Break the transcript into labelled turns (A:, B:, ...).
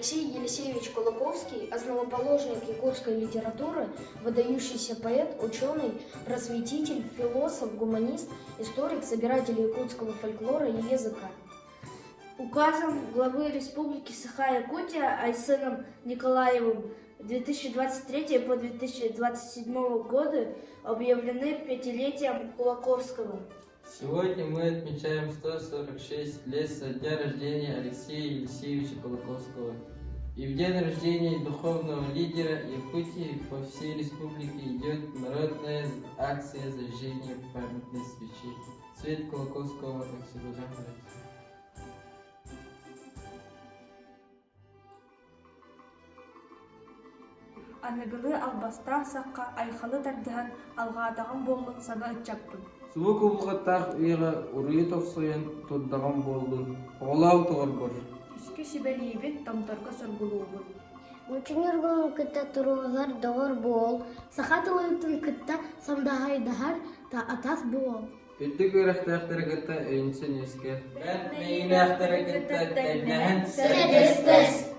A: Алексей Елисеевич Кулаковский, основоположник якутской литературы, выдающийся поэт, ученый, просветитель, философ, гуманист, историк, собиратель якутского фольклора и языка.
B: Указом главы Республики Саха-Якутия Айсеном Николаевым 2023 по 2027 годы объявлены пятилетием Кулаковского.
C: Сегодня мы отмечаем 146 лет со дня рождения Алексея Елисеевича Кулаковского. И в день рождения духовного лидера Якутии по всей республике идет народная акция зажжения памятной свечи. Цвет Кулаковского Оксюбажана.
B: Анагылы албастан саққа айқалы дардыған алғадағын болын сана үтчаптым.
D: Субу кубулгаттах уйга урыйы токсойын турдаган болдун. Олау тоғырбыр.
B: Үскі сибелейбін тамтарға сұргылуғын.
E: Учинергон кытта туругалар догор бол. Сахатылыйтын кытта самдагайдахар та атас бол.
D: Үрдік өрәхтәқтері кытта өйінсен еске.
C: Ben meyine aktarı kıtta denehen
A: Sedestes.